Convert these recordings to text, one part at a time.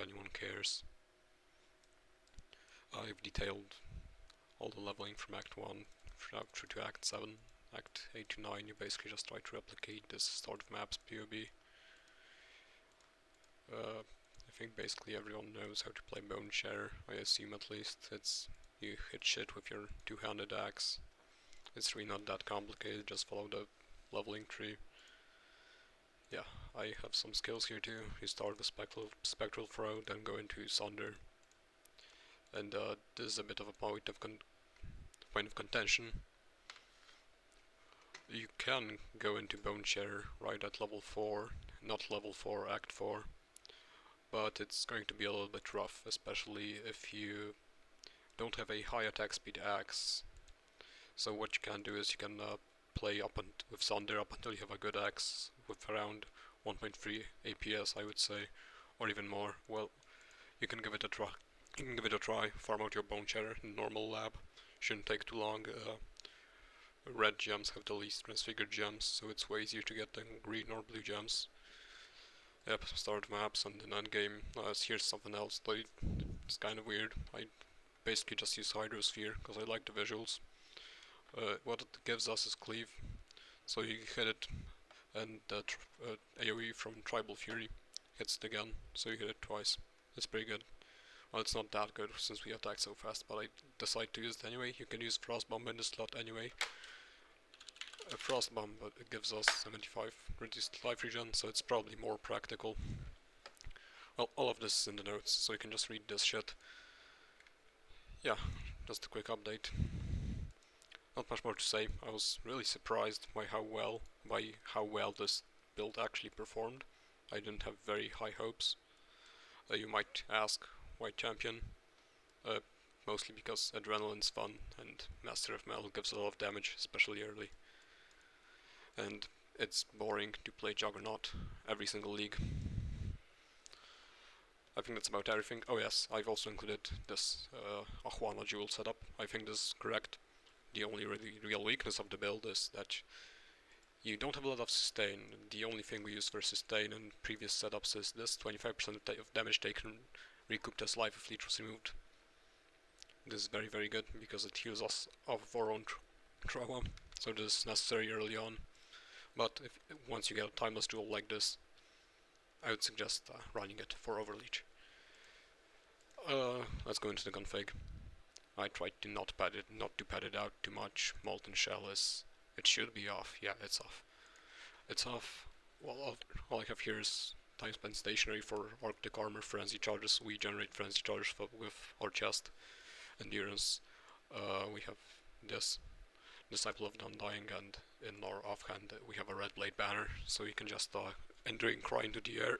anyone cares. I've detailed all the leveling from Act 1 through to Act 7. Act 8 to 9 you basically just try to replicate this start of maps POB. I think basically everyone knows how to play boneshatter, I assume at least. It's you hit shit with your two-handed axe. It's really not that complicated, just follow the leveling tree. Yeah, I have some skills here too. You start with spectral throw, then go into Sunder. And this is a bit of a point of contention. You can go into boneshatter right at level 4, not level 4, Act 4. But it's going to be a little bit rough, especially if you don't have a high attack speed axe. So what you can do is you can play with Sunder up until you have a good axe with around 1.3 APS, I would say, or even more. Well, you can give it a try. Farm out your boneshatter in normal lab. Shouldn't take too long. Red gems have the least transfigured gems, so it's way easier to get than green or blue gems. Yep, start maps and then endgame. Here's something else. It's kind of weird. I basically just use Hydrosphere because I like the visuals. What it gives us is cleave, so you hit it, and the AoE from Tribal Fury hits it again, so you hit it twice. It's pretty good. Well, it's not that good since we attack so fast, but I decide to use it anyway. You can use Frost Bomb in the slot anyway. A Frost Bomb, but it gives us 75 reduced life regen, so it's probably more practical. Well, all of this is in the notes, so you can just read this shit. Yeah, just a quick update. Not much more to say. I was really surprised by how well this build actually performed. I didn't have very high hopes. You might ask, why champion? Mostly because adrenaline's fun, and Master of Metal gives a lot of damage, especially early. And it's boring to play Juggernaut every single league. I think that's about everything. Oh yes, I've also included this Ahuana Jewel setup. I think this is correct. The only really real weakness of the build is that you don't have a lot of sustain. The only thing we use for sustain in previous setups is this 25% of damage taken recouped as life if leech was removed. This is very very good because it heals us off of our own trauma, so this is necessary early on. But once you get a timeless jewel like this, I would suggest running it for Overleech. Let's go into the config. I tried to not pad it out too much. Molten Shell it should be off. Yeah, it's off. It's off. Well, all I have here is time spent stationary for Arctic Armor Frenzy charges. We generate Frenzy charges with our chest. Endurance. We have this. Disciple of Undying, and in our offhand we have a red blade banner, so you can just enter and cry into the air.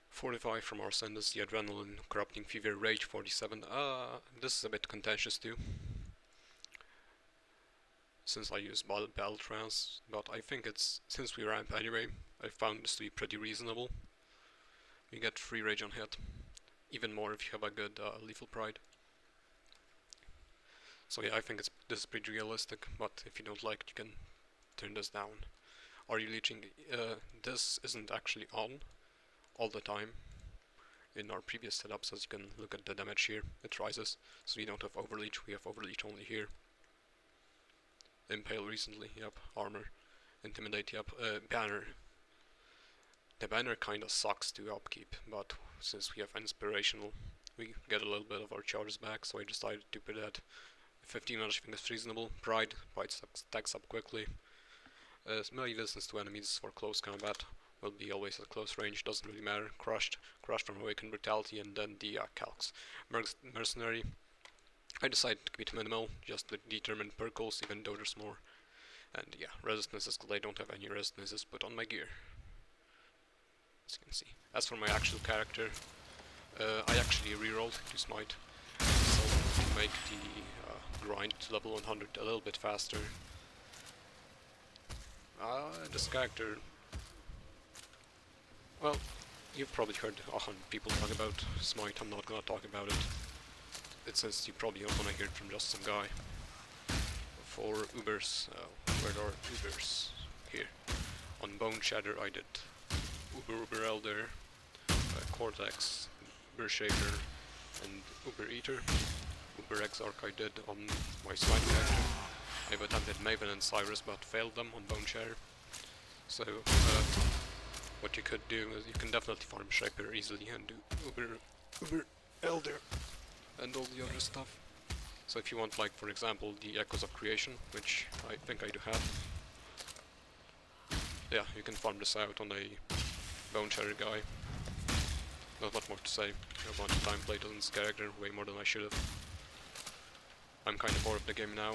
45 from our sentence, the Adrenaline, Corrupting Fever, Rage 47. This is a bit contentious too, since I use Battle Trance, but I think since we ramp anyway, I found this to be pretty reasonable. You get free Rage on hit, even more if you have a good Lethal Pride. So yeah, I think this is pretty realistic, but if you don't like it, you can turn this down. Are you leeching? This isn't actually on all the time. In our previous setups, as you can look at the damage here, it rises, so we don't have Overleech, we have Overleech only here. Impale recently, yep. Armor. Intimidate, yep. Banner. The banner kinda sucks to upkeep, but since we have Inspirational, we get a little bit of our charges back, so I decided to put that 15 I think is reasonable. Pride stacks up quickly. Melee distance to enemies for close combat will be always at close range, doesn't really matter. Crushed from Awakened Brutality, and then the Calcs. Mercenary, I decided to keep it minimal, just with determined percles, even though there's more. And yeah, resistances, because I don't have any resistances put on my gear, as you can see. As for my actual character, I actually rerolled to Smite, so to make the grind to level 100 a little bit faster. This character, well, you've probably heard 100 people talk about Smite. I'm not gonna talk about it. It's since you probably don't wanna hear it from just some guy. For Ubers, where are Ubers? Here. On boneshatter I did Uber Elder, Cortex, Uber Shaker, and Uber Eater. Uber Exarch I did on my slime character. I've attempted Maven and Cyrus but failed them on boneshatter. So what you could do is you can definitely farm Shaper easily and do Uber Elder and all the other stuff. So if you want, like, for example, the Echoes of Creation, which I think I do have, yeah, you can farm this out on a boneshatter guy. Not much more to say. I want to time play this character way more than I should have. I'm kinda bored of the game now.